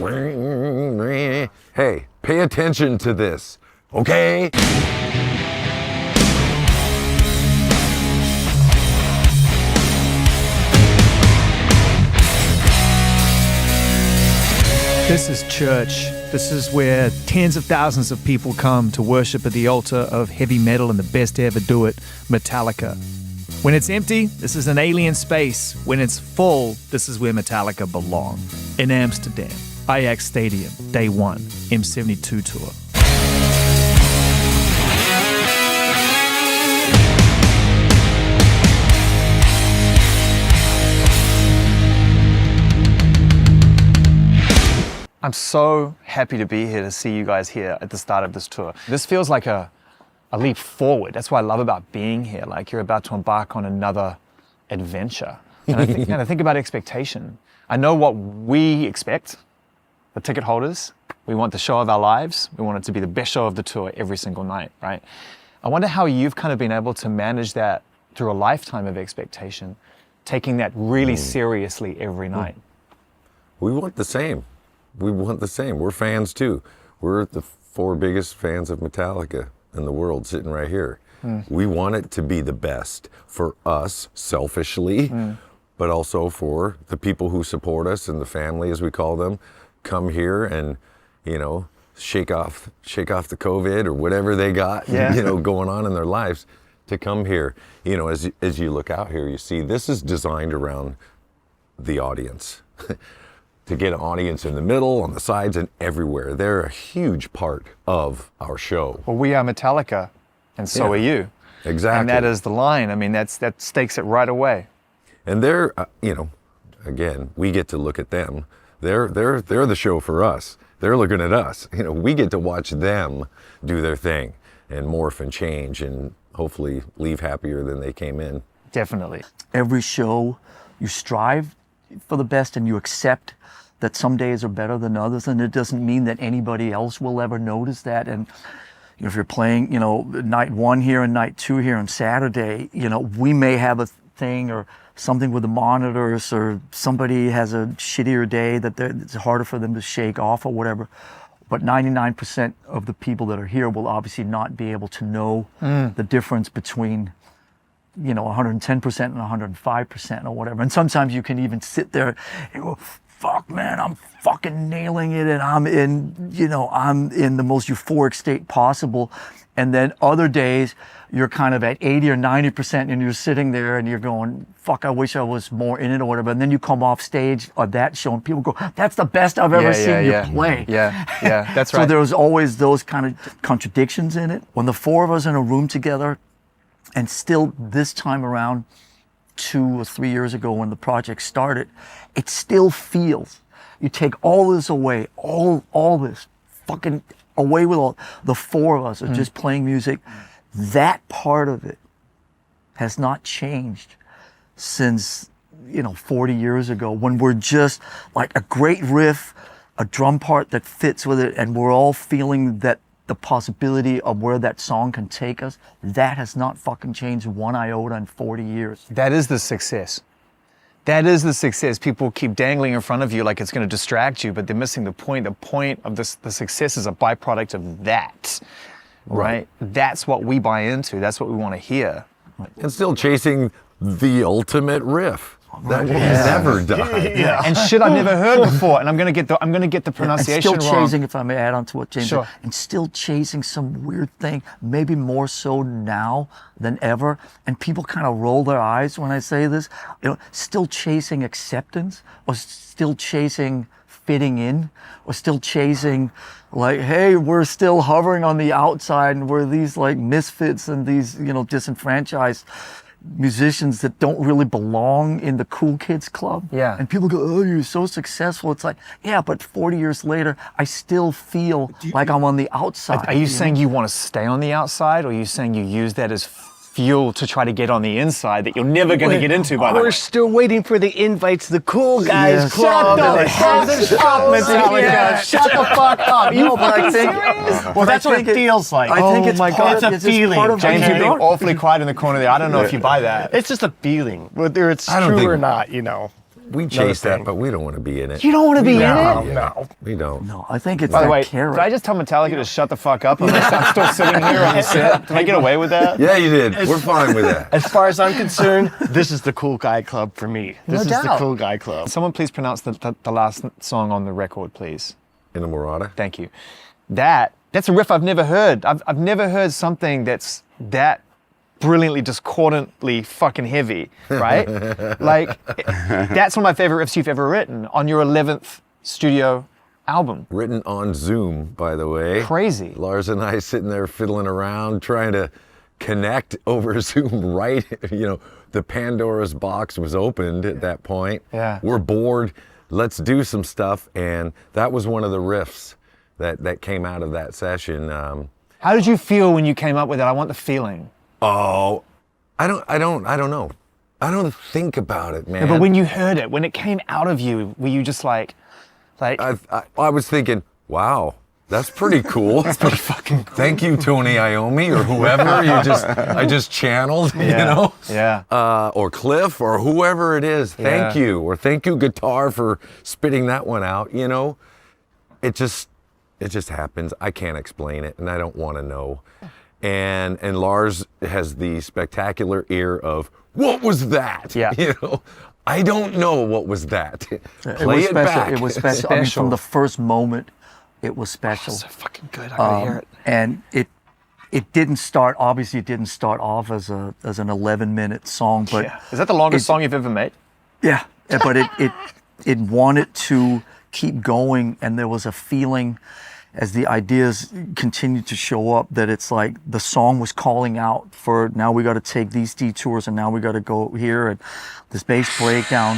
Hey, pay attention to this, okay? This is church. This is where tens of thousands of people come to worship at the altar of heavy metal and the best to ever do it, Metallica. When it's empty, this is an alien space. When it's full, this is where Metallica belong. In Amsterdam, Ajax Stadium, day one, M72 tour. I'm so happy to be here to see you guys here at the start of this tour. This feels like a leap forward. That's what I love about being here. Like you're about to embark on another adventure. And I think about expectation. I know what we expect, the ticket holders. We want the show of our lives. We want it to be the best show of the tour every single night, right? I wonder how you've kind of been able to manage that through a lifetime of expectation, taking that really seriously every night. We want the same. We want the same. We're fans too. We're the 4 biggest fans of Metallica in the world sitting right here. We want it to be the best for us selfishly, but also for the people who support us and the family, as we call them, come here and, you know, shake off the COVID or whatever they got, you know, going on in their lives to come here. You know, as you look out here, you see this is designed around the audience. To get an audience in the middle, on the sides, and everywhere. They're a huge part of our show. Well, we are Metallica, and so are you. Exactly. And that is the line. I mean, that stakes it right away. And they're, you know, again, we get to look at them. They're the show for us. They're looking at us. You know, we get to watch them do their thing and morph and change and hopefully leave happier than they came in. Definitely. Every show, you strive for the best and you accept that some days are better than others, and it doesn't mean that anybody else will ever notice that. And you know, if you're playing, you know, night 1 here and night 2 here on Saturday, you know, we may have a thing or something with the monitors, or somebody has a shittier day that it's harder for them to shake off or whatever. But 99% of the people that are here will obviously not be able to know the difference between, you know, 110% and 105% or whatever. And sometimes you can even sit there and go, fuck, man, I'm fucking nailing it, and I'm in the most euphoric state possible. And then other days, you're kind of at 80 or 90%, and you're sitting there and you're going, fuck, I wish I was more in it or whatever. And then you come off stage of that show and people go, that's the best I've ever seen you play. Yeah, that's right. So there's always those kind of contradictions in it. When the 4 of us in a room together, and still this time around, 2 or 3 years ago when the project started, it still feels, you take all this away, all this fucking away with all, the 4 of us are just playing music. That part of it has not changed since, you know, 40 years ago, when we're just like a great riff, a drum part that fits with it, and we're all feeling that the possibility of where that song can take us. That has not fucking changed 1 iota in 40 years. That is the success. That is the success. People keep dangling in front of you like it's going to distract you, but they're missing the point. The point of the success is a byproduct of that, right? That's what we buy into. That's what we want to hear. And still chasing the ultimate riff. That will never die. Yeah. And shit I've never heard before, and I'm gonna get the pronunciation and still wrong. chasing, if I may add on to what James Sure. said, and still chasing some weird thing, maybe more so now than ever. And people kind of roll their eyes when I say this. You know, still chasing acceptance, or still chasing fitting in, or still chasing like, hey, we're still hovering on the outside, and we're these like misfits and these, you know, disenfranchised musicians that don't really belong in the cool kids club. Yeah. And people go, oh, you're so successful. It's like, yeah, but 40 years later, I still feel like I'm on the outside. Are you saying you want to stay on the outside, or are you saying you use that as fuel to try to get on the inside that you're never going to get into, by the way? We're still waiting for the invites to the cool guys Yes. club. Shut the fuck up, Metallica. Shut the fuck up. You but I fucking think, serious? Well, that's what it feels like. I think Oh it's my part God. of, It's a feeling. part of James, you're being what awfully quiet in the corner there. I don't know if you buy that. It's just a feeling, whether it's I don't true think- or not, you know. We chase that, but we don't want to be in it. You don't want to be in it? Yeah, we don't. No, I think it's By the that way, carrot. did I just tell Metallica to shut the fuck up? I'm still sitting here on the set. Did I get away with that? Yeah, you did. We're fine with that. As far as I'm concerned, this is the cool guy club for me. This is the doubt. cool guy club. Someone please pronounce the last song on the record, please. In the Murata? Thank you. That's a riff I've never heard. I've never heard something that's that brilliantly, discordantly fucking heavy, right? Like, that's one of my favorite riffs you've ever written on your 11th studio album. Written on Zoom, by the way. Crazy. Lars and I sitting there fiddling around, trying to connect over Zoom, right? You know, the Pandora's box was opened at that point. Yeah. We're bored. Let's do some stuff. And that was one of the riffs that came out of that session. How did you feel when you came up with it? I want the feeling. Oh, I don't know. I don't think about it, man. Yeah, but when you heard it, when it came out of you, were you just like I was thinking, wow, that's pretty cool. That's pretty fucking cool. Thank you, Tony Iommi, or whoever I just channeled, you know? Yeah. Or Cliff, or whoever it is. Thank Yeah. you. Or thank you, guitar, for spitting that one out, you know? It just happens. I can't explain it, and I don't want to know. And Lars has the spectacular ear of, what was that? Yeah. You know? I don't know what was that. Play it special. back. It was special. I mean, from the first moment, it was special. So fucking good. I gotta hear it. And it didn't start. Obviously, it didn't start off as an 11-minute song, but Yeah. Is that the longest song you've ever made? yeah. But it wanted to keep going, and there was a feeling as the ideas continued to show up that it's like the song was calling out for, now we got to take these detours, and now we got to go here, and this bass breakdown.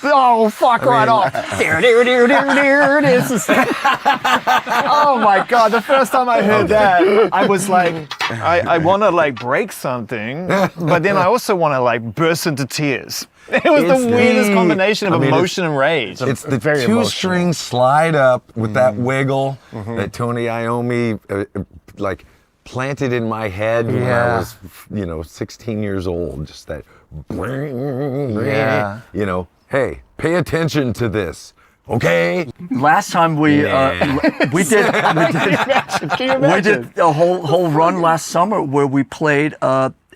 Oh, fuck right off. There it is. Oh my God, the first time I heard that, I was like, I want to like break something, but then I also want to like burst into tears. It was It's the weirdest the- combination of I mean, emotion and rage. It's the very two-string slide up with that wiggle that Tony Iommi like planted in my head when I Yeah. was, 16 years old. Just that, Yeah. hey, pay attention to this, okay? Last time we did Can you we imagine? did a whole run last summer where we played.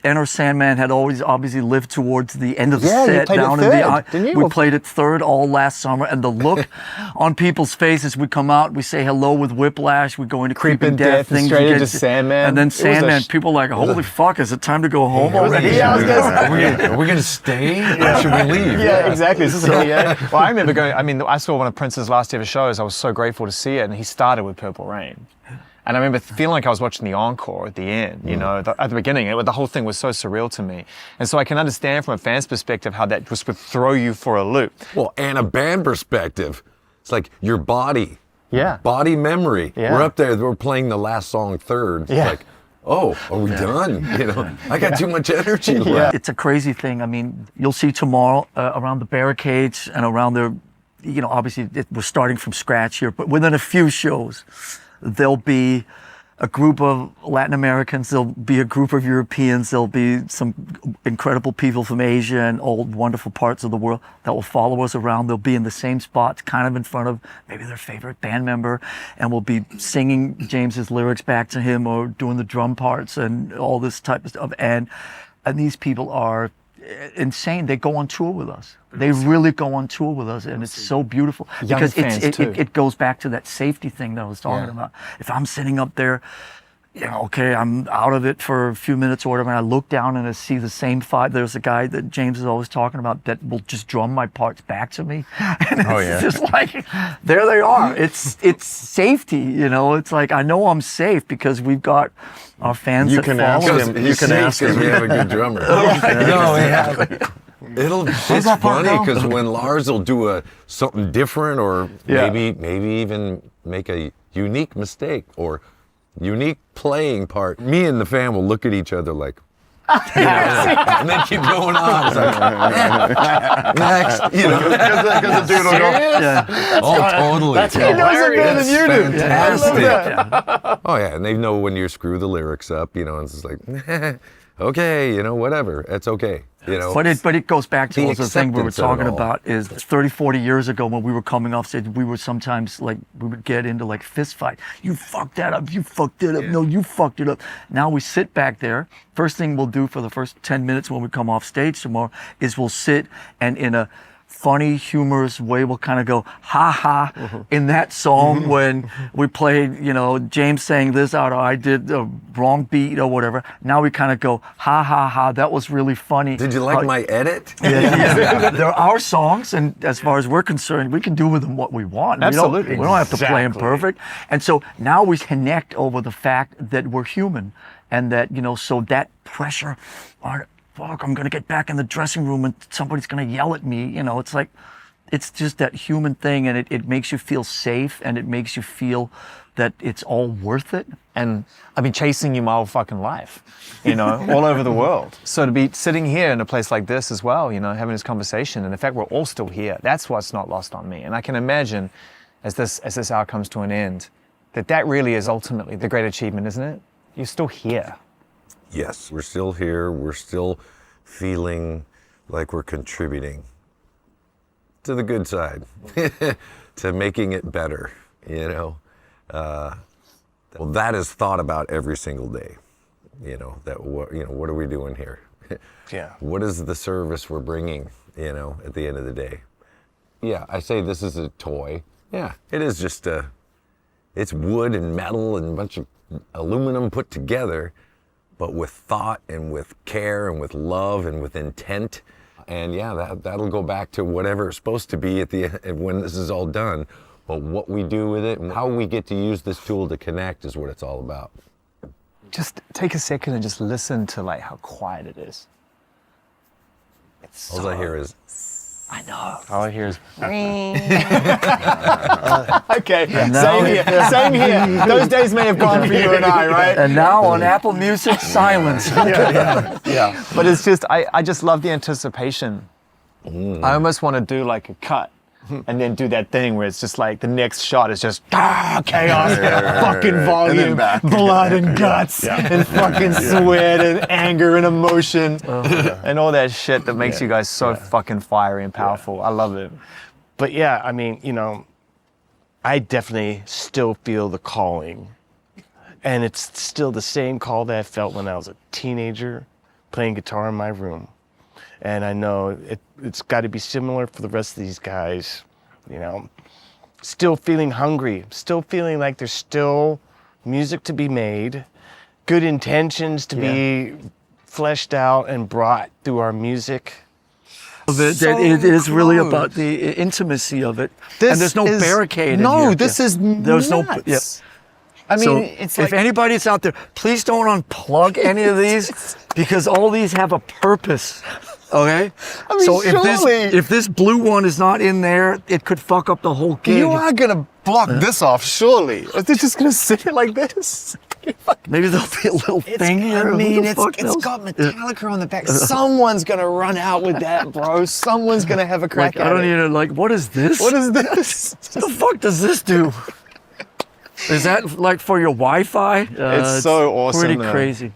Enter Sandman had always obviously lived towards the end of the Yeah, you set played it down third, in the. didn't you? We played it third all last summer, and the look on people's faces. We come out, we say hello with Whiplash, we go into Creeping Death, and things straight we into get- Sandman. and then It was a Sandman. sh- People are like, holy fuck, is it time to go home already? Yeah, I was gonna say. Are we gonna stay or should we leave? Yeah, exactly. Is this a PA? Well, I remember going, I saw one of Prince's last ever shows. I was so grateful to see it, and he started with Purple Rain. And I remember feeling like I was watching the encore at the end, at the beginning. The whole thing was so surreal to me. And so I can understand from a fan's perspective how that just would throw you for a loop. Well, and a band perspective, it's like your body. Yeah. Body memory. Yeah. We're up there, we're playing the last song third. It's Yeah. like, oh, are we done? I got too much energy left. It's a crazy thing. I mean, you'll see tomorrow around the barricades and around the, obviously we're starting from scratch here, but within a few shows, there'll be a group of Latin Americans, there'll be a group of Europeans, there'll be some incredible people from Asia and all wonderful parts of the world that will follow us around. They'll be in the same spots, kind of in front of maybe their favorite band member, and we'll be singing James's lyrics back to him or doing the drum parts and all this type of stuff. And these people are insane. They go on tour with us. They really go on tour with us, and it's so beautiful Young because fans too. it goes back to that safety thing that I was talking about. If I'm sitting up there, okay, I'm out of it for a few minutes or whatever, and I look down and I see the same five. There's a guy that James is always talking about that will just drum my parts back to me. And it's just like, there they are. It's safety, It's like, I know I'm safe because we've got our fans You that can follow ask us. him. You can ask because him. we have a good drummer. No, we have. It's that part funny go? because when Lars will do something different, or Yeah. maybe even make a unique mistake or unique playing part, me and the fan will look at each other like, and then keep going on. It's like, next, Because the dude will go, Yeah. Oh, totally. That's hilarious. you do. Fantastic. Oh yeah, and they know when you screw the lyrics up, and it's just like, okay, whatever, it's okay, But it goes back to The also the thing we were acceptance of it talking all. about is 30, 40 years ago when we were coming off stage, we were sometimes like, we would get into like fist fight. You fucked that up. You fucked it up. No, you fucked it up. Now we sit back there. First thing we'll do for the first 10 minutes when we come off stage tomorrow is we'll sit and in a funny, humorous way, we'll kind of go, ha ha, in that song when we played, James sang this out, or I did the wrong beat or whatever. Now we kind of go, ha ha ha, that was really funny. Did you like my edit? Yeah. They're our songs, and as far as we're concerned, we can do with them what we want. Absolutely. We don't have to play them Exactly. perfect. And so now we connect over the fact that we're human, and that, so that pressure, fuck, I'm going to get back in the dressing room and somebody's going to yell at me. It's like, it's just that human thing, and it makes you feel safe, and it makes you feel that it's all worth it. And I've been chasing you my whole fucking life, all over the world. So to be sitting here in a place like this as well, having this conversation, and the fact we're all still here, that's what's not lost on me. And I can imagine as this hour comes to an end, that really is ultimately the great achievement, isn't it? You're still here. Yes, we're still here. We're still feeling like we're contributing to the good side, to making it better, Well, that is thought about every single day, what are we doing here? Yeah. What is the service we're bringing, at the end of the day? Yeah, I say this is a toy. Yeah, it is just it's wood and metal and a bunch of aluminum put together, but with thought and with care and with love and with intent. And yeah, that'll go back to whatever it's supposed to be at the end when this is all done. But what we do with it and how we get to use this tool to connect is what it's all about. Just take a second and just listen to how quiet it is. It's All I hear is, I know. All I hear is, Okay, now- same here. Those days may have gone for you and I, right? And now on Apple Music, silence. yeah. But it's just, I just love the anticipation. I almost want to do a cut and then do that thing where it's just the next shot is just chaos, fucking volume, blood and guts, and fucking sweat and anger and emotion and all that shit that makes you guys so fucking fiery and powerful. I love it. But yeah, I mean, I definitely still feel the calling. And it's still the same call that I felt when I was a teenager playing guitar in my room. And I know it's got to be similar for the rest of these guys, Still feeling hungry, still feeling like there's still music to be made, good intentions to be fleshed out and brought through our music. It is really about the intimacy of it. And there's no barricade in here. No, this is There's no. nuts. Yep. I mean, So it's if anybody's out there, please don't unplug any of these because all these have a purpose. Okay? I mean, so surely- if this blue one is not in there, it could fuck up the whole gig. You are gonna block this off, surely. Or they're just gonna sit here like this. Maybe there'll be a little thing here. Who the fuck knows? got Metallica on the back. Someone's gonna run out with that, bro. Someone's gonna have a crack Like, at I don't it. even what is this? What is this? What the fuck does this do? Is that for your Wi-Fi? It's so awesome, Pretty though. crazy.